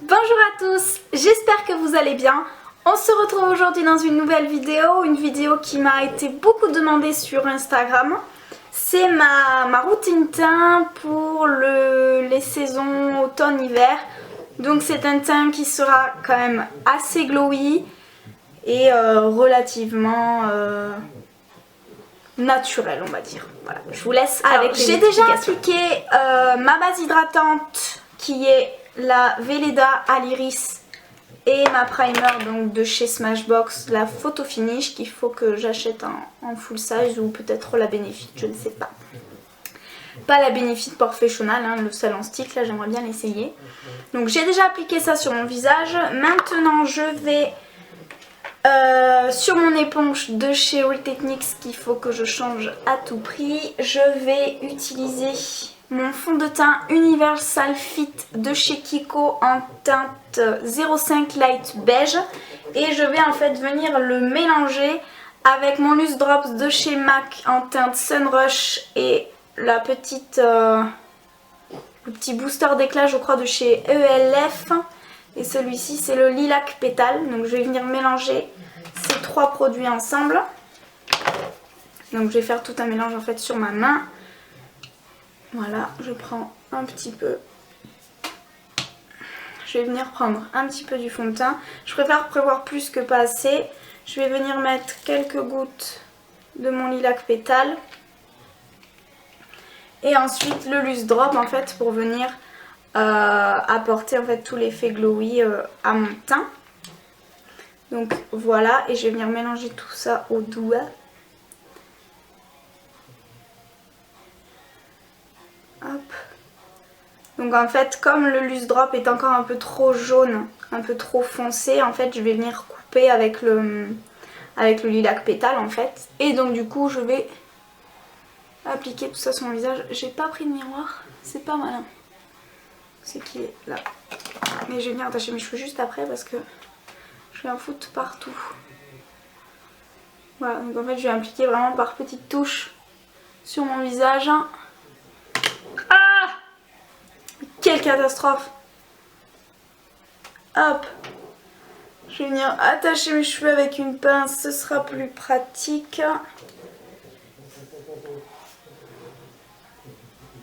Bonjour à tous, j'espère que vous allez bien. On se retrouve aujourd'hui dans une nouvelle vidéo, une vidéo qui m'a été beaucoup demandée sur Instagram. C'est ma routine teint pour les saisons automne-hiver. Donc c'est un teint qui sera quand même assez glowy et relativement naturel, on va dire. Voilà, je vous laisse avec les explications. J'ai déjà appliqué ma base hydratante qui est la Velleda à l'iris et ma primer donc de chez Smashbox, la Photo Finish qu'il faut que j'achète en full size ou peut-être la Benefit, je ne sais pas. Pas la Benefit Professional, hein, le seul en stick, là j'aimerais bien l'essayer. Donc j'ai déjà appliqué ça sur mon visage. Maintenant je vais sur mon éponge de chez Real Techniques qu'il faut que je change à tout prix. Je vais utiliser mon fond de teint Universal Fit de chez Kiko en teinte 05 Light Beige. Et je vais en fait venir le mélanger avec mon Loose Drops de chez MAC en teinte Sunrush et la petite, le petit booster d'éclat je crois de chez ELF. Et celui-ci c'est le Lilac Pétale. Donc je vais venir mélanger ces trois produits ensemble. Donc je vais faire tout un mélange en fait sur ma main. Voilà, je prends un petit peu. Je vais venir prendre un petit peu du fond de teint. Je préfère prévoir plus que pas assez. Je vais venir mettre quelques gouttes de mon Lilac Pétale. Et ensuite le Loose Drop en fait pour venir apporter en fait tout l'effet glowy à mon teint. Donc voilà, et je vais venir mélanger tout ça au doigt. Hop. Donc en fait, comme le Loose Drop est encore un peu trop jaune, un peu trop foncé, en fait je vais venir couper avec le Lilac Pétale en fait. Et donc du coup je vais appliquer tout ça sur mon visage. J'ai pas pris de miroir, c'est pas malin. C'est qu'il est là. Mais je vais venir attacher mes cheveux juste après parce que je vais en foutre partout. Voilà, donc en fait je vais appliquer vraiment par petites touches sur mon visage. Ah! Quelle catastrophe! Hop! Je vais venir attacher mes cheveux avec une pince, ce sera plus pratique.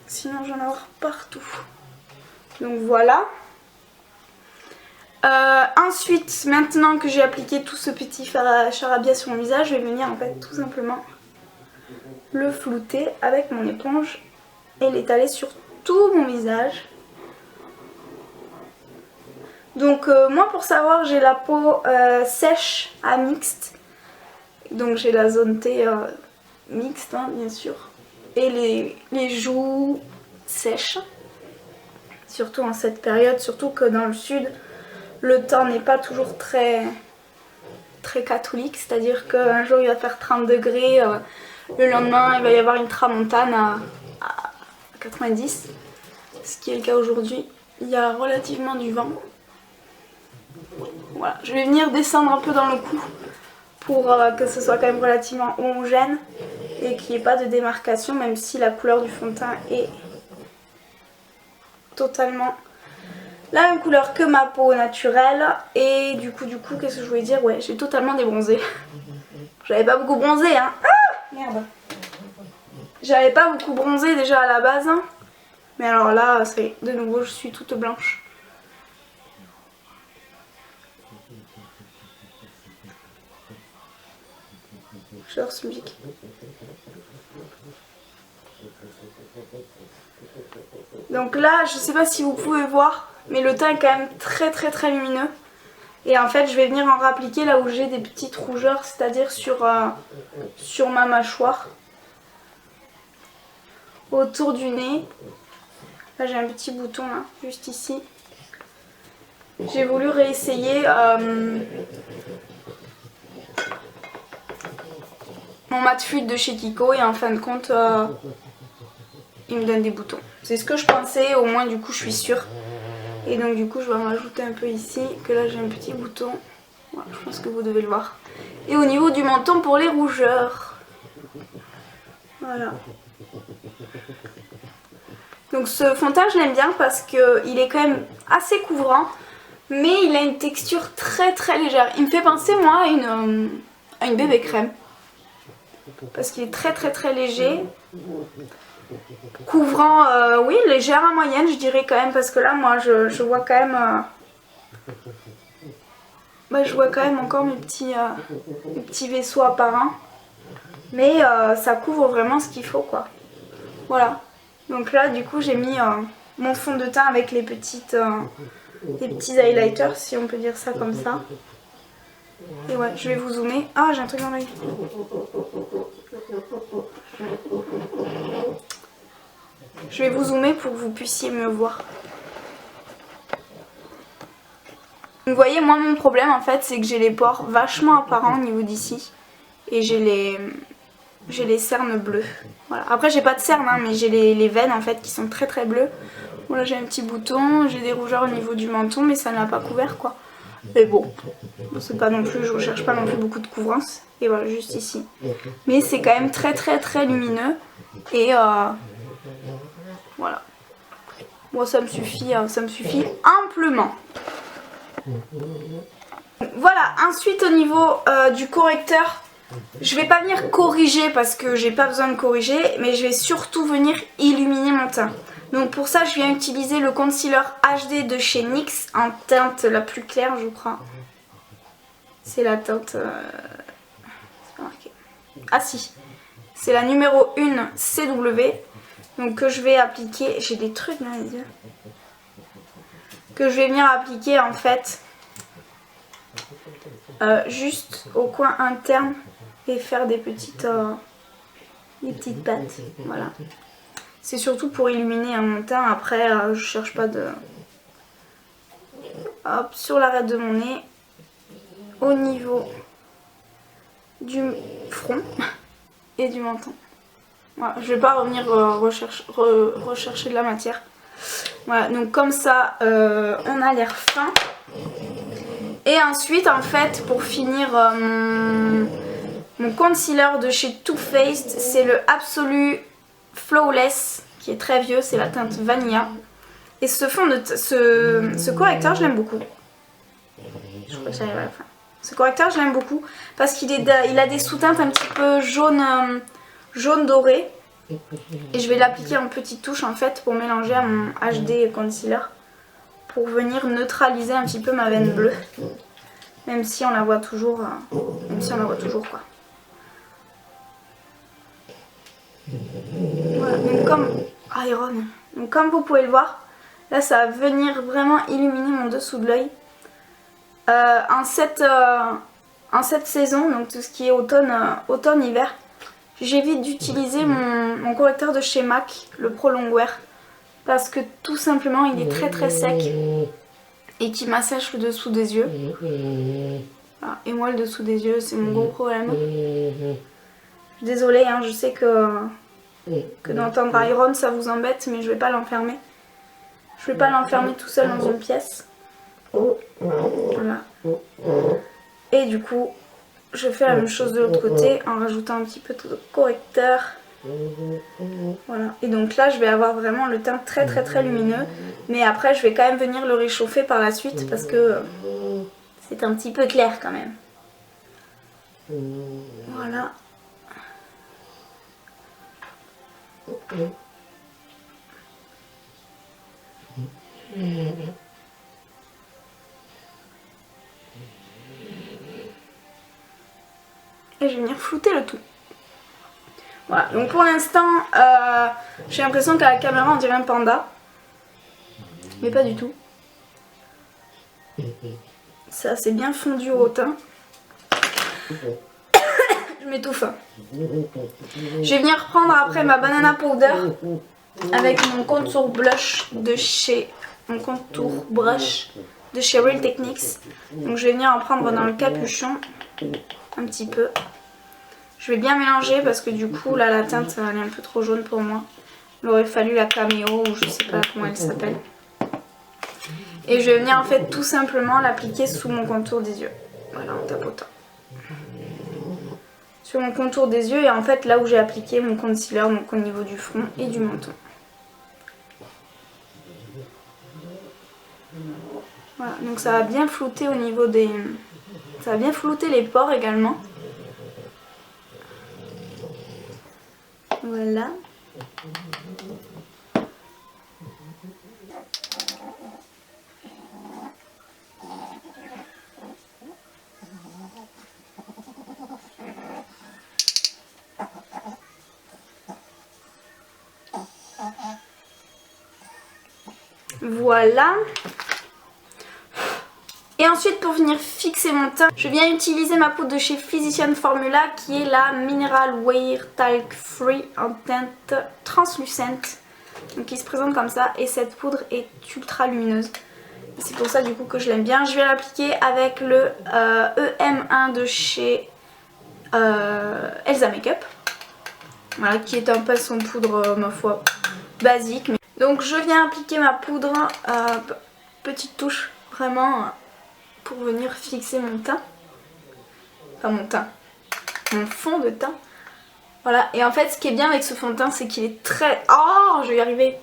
Sinon j'en ai avoir partout. Donc voilà. Ensuite, maintenant que j'ai appliqué tout ce petit charabia sur mon visage, je vais venir en fait tout simplement le flouter avec mon éponge et l'étaler sur tout mon visage. Donc moi pour savoir, j'ai la peau sèche à mixte. Donc j'ai la zone T mixte hein, bien sûr. Et les joues sèches. Surtout en cette période, surtout que dans le sud, le temps n'est pas toujours très catholique. C'est-à-dire qu'un jour il va faire 30 degrés, le lendemain il va y avoir une tramontane à 90. Ce qui est le cas aujourd'hui. Il y a relativement du vent. Voilà, je vais venir descendre un peu dans le cou pour que ce soit quand même relativement homogène et qu'il n'y ait pas de démarcation, même si la couleur du fond de teint est totalement la même couleur que ma peau naturelle. Et du coup qu'est-ce que je voulais dire? Ouais, j'ai totalement débronzé. J'avais pas beaucoup bronzé hein. Ah merde. J'avais pas beaucoup bronzé déjà à la base. Mais alors là, c'est de nouveau, je suis toute blanche. J'adore cette musique. Donc là, je sais pas si vous pouvez voir, mais le teint est quand même très lumineux. Et en fait, je vais venir en rappliquer là où j'ai des petites rougeurs, c'est-à-dire sur ma mâchoire. Autour du nez. Là, j'ai un petit bouton là, juste ici. J'ai voulu réessayer mon mat fluide de chez Kiko et en fin de compte, il me donne des boutons. C'est ce que je pensais, au moins du coup je suis sûre. Et donc du coup je vais en rajouter un peu ici, que là j'ai un petit bouton. Voilà, je pense que vous devez le voir. Et au niveau du menton pour les rougeurs. Voilà. Donc ce fond de teint je l'aime bien parce qu'il est quand même assez couvrant. mais il a une texture très très légère. Il me fait penser moi à une bébé crème. Parce qu'il est très très très léger. Couvrant, oui, légère à moyenne je dirais quand même. Parce que là moi je vois quand même... je vois quand même encore mes petits vaisseaux apparents. Mais ça couvre vraiment ce qu'il faut quoi. Voilà. Donc là du coup j'ai mis mon fond de teint avec les petits highlighters, si on peut dire ça comme ça. Et ouais, je vais vous zoomer. Ah, j'ai un truc dans l'œil. Je vais vous zoomer pour que vous puissiez me voir. Vous voyez, moi mon problème en fait, c'est que j'ai les pores vachement apparents au niveau d'ici. Et j'ai les cernes bleues. Voilà. Après j'ai pas de cernes, hein, mais j'ai les veines en fait qui sont très très bleues. Voilà, j'ai un petit bouton, j'ai des rougeurs au niveau du menton, mais ça ne l'a pas couvert quoi. Mais bon, c'est pas non plus, je recherche pas non plus beaucoup de couvrance. Et voilà, juste ici. Mais c'est quand même très très très lumineux. Et voilà. Bon, ça me suffit amplement. Voilà, ensuite au niveau du correcteur, je vais pas venir corriger parce que j'ai pas besoin de corriger, mais je vais surtout venir illuminer mon teint. Donc pour ça je viens utiliser le concealer HD de chez NYX en teinte la plus claire je crois. C'est la teinte... c'est pas marqué. Ah si, c'est la numéro 1 CW. Donc que je vais appliquer... J'ai des trucs dans les yeux. Que je vais venir appliquer en fait juste au coin interne et faire des petites pattes. Voilà. C'est surtout pour illuminer mon teint. Après, je cherche pas de... Hop, sur l'arête de mon nez. Au niveau du front et du menton. Voilà, je vais pas revenir rechercher de la matière. Voilà, donc comme ça, on a l'air fin. Et ensuite, en fait, pour finir mon concealer de chez Too Faced, c'est le Absolu Flawless, qui est très vieux, c'est la teinte Vanilla. Et ce correcteur, je l'aime beaucoup. Je crois que j'arrive à la fin. Ce correcteur, je l'aime beaucoup parce qu'il a des sous-teintes un petit peu jaune doré. Et je vais l'appliquer en petites touches en fait pour mélanger à mon HD concealer. Pour venir neutraliser un petit peu ma veine bleue. Même si on la voit toujours, quoi. Voilà, donc comme vous pouvez le voir, là ça va venir vraiment illuminer mon dessous de l'œil. En cette saison, donc tout ce qui est automne-hiver, j'évite d'utiliser mon correcteur de chez MAC, le Pro Longwear, parce que tout simplement il est très très sec et qui m'assèche le dessous des yeux. Voilà. Et moi le dessous des yeux c'est mon gros problème. Désolée, hein, je sais que d'entendre Iron ça vous embête, mais je vais pas l'enfermer. Je vais pas l'enfermer tout seul dans une pièce. Voilà. Et du coup, je fais la même chose de l'autre côté en rajoutant un petit peu de correcteur. Voilà. Et donc là, je vais avoir vraiment le teint très très très lumineux. Mais après, je vais quand même venir le réchauffer par la suite parce que c'est un petit peu clair quand même. Voilà. Et je vais venir flouter le tout. Voilà, donc pour l'instant, j'ai l'impression qu'à la caméra on dirait un panda. Mais pas du tout. Ça c'est bien fondu au teint. Je m'étouffe. Je vais venir prendre après ma banana powder avec mon contour blush de chez... Mon contour brush de chez Real Techniques. Donc je vais venir en prendre dans le capuchon. Un petit peu. Je vais bien mélanger parce que du coup là la teinte elle est un peu trop jaune pour moi. Il aurait fallu la caméo ou je sais pas comment elle s'appelle. Et je vais venir en fait tout simplement l'appliquer sous mon contour des yeux. Voilà, en tapotant. Sur mon contour des yeux et en fait là où j'ai appliqué mon concealer, donc au niveau du front et du menton. Voilà, donc ça va bien flouter au niveau des... Ça va bien flouter les pores également. Voilà. Voilà. Et ensuite pour venir fixer mon teint, je viens utiliser ma poudre de chez Physicians Formula qui est la Mineral Wear Talc Free en teinte translucente. Donc qui se présente comme ça et cette poudre est ultra lumineuse. C'est pour ça du coup que je l'aime bien. Je vais l'appliquer avec le EM1 de chez Elsa Makeup. Voilà, qui est un pinceau de poudre ma foi basique. Donc je viens appliquer ma poudre, petite touche vraiment pour venir fixer mon teint. Enfin mon teint, mon fond de teint. Voilà, et en fait ce qui est bien avec ce fond de teint c'est qu'il est très... Oh, je vais y arriver.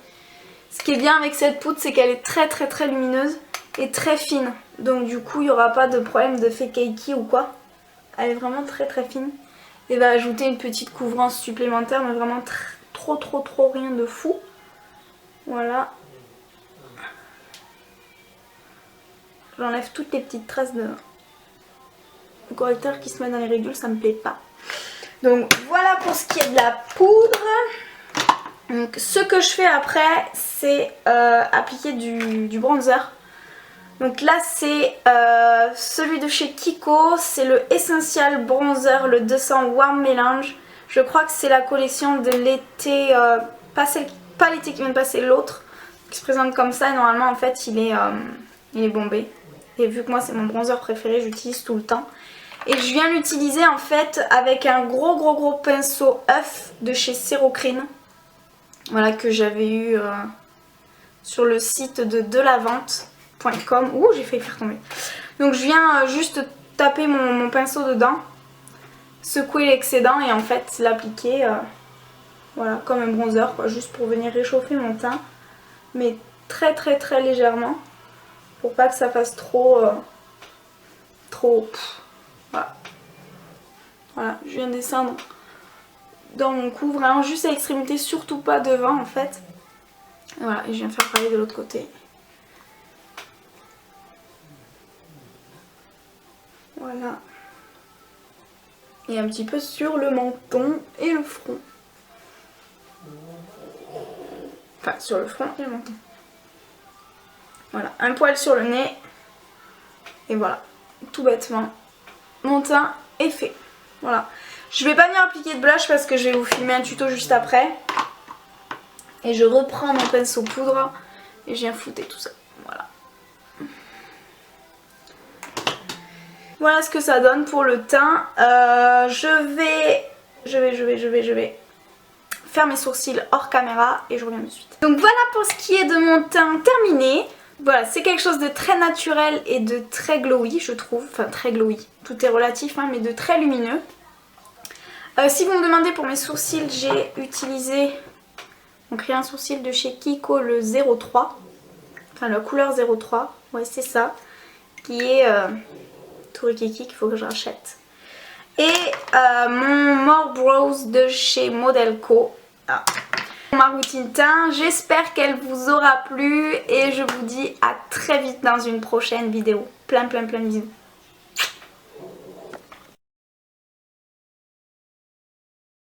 Ce qui est bien avec cette poudre c'est qu'elle est très lumineuse et très fine. Donc du coup il n'y aura pas de problème de fait cakey ou quoi. Elle est vraiment très fine. Et va ajouter une petite couvrance supplémentaire mais vraiment trop rien de fou. Voilà. J'enlève toutes les petites traces de correcteur qui se met dans les ridules, ça me plaît pas. Donc voilà pour ce qui est de la poudre. Donc ce que je fais après c'est appliquer du bronzer. Donc là c'est celui de chez Kiko, c'est le Essential Bronzer, le 200 Warm Mélange. Je crois que c'est la collection de l'été, pas l'été qui vient de passer, l'autre, qui se présente comme ça. Et normalement en fait il est bombé. Et vu que moi c'est mon bronzer préféré, j'utilise tout le temps. Et je viens l'utiliser en fait avec un gros pinceau œuf de chez Serocrine. Voilà, que j'avais eu sur le site de delavente.com. Ouh, j'ai failli faire tomber. Donc je viens juste taper mon pinceau dedans, secouer l'excédent et en fait l'appliquer voilà, comme un bronzer quoi, juste pour venir réchauffer mon teint. Mais très légèrement. Pour pas que ça fasse trop... Voilà. Voilà, je viens descendre dans mon cou, vraiment juste à l'extrémité, surtout pas devant en fait. Et voilà, et je viens faire pareil de l'autre côté. Voilà. Et un petit peu sur le menton et le front. Enfin, sur le front et le menton. Voilà, un poil sur le nez. Et voilà, tout bêtement, mon teint est fait. Voilà. Je vais pas venir appliquer de blush parce que je vais vous filmer un tuto juste après. Et je reprends mon pinceau poudre et je viens flouter tout ça. Voilà. Voilà ce que ça donne pour le teint. Je vais faire mes sourcils hors caméra et je reviens de suite. Donc voilà pour ce qui est de mon teint terminé. Voilà, c'est quelque chose de très naturel et de très glowy, je trouve. Enfin, très glowy. Tout est relatif, hein, mais de très lumineux. Si vous me demandez pour mes sourcils, j'ai utilisé donc un sourcil de chez Kiko, le 03. Enfin, la couleur 03. Ouais, c'est ça. Qui est tout rikiki qu'il faut que je rachète. Et mon More Brows de chez Modelco. Ah. Ma routine teint, j'espère qu'elle vous aura plu et je vous dis à très vite dans une prochaine vidéo. Plein de bisous.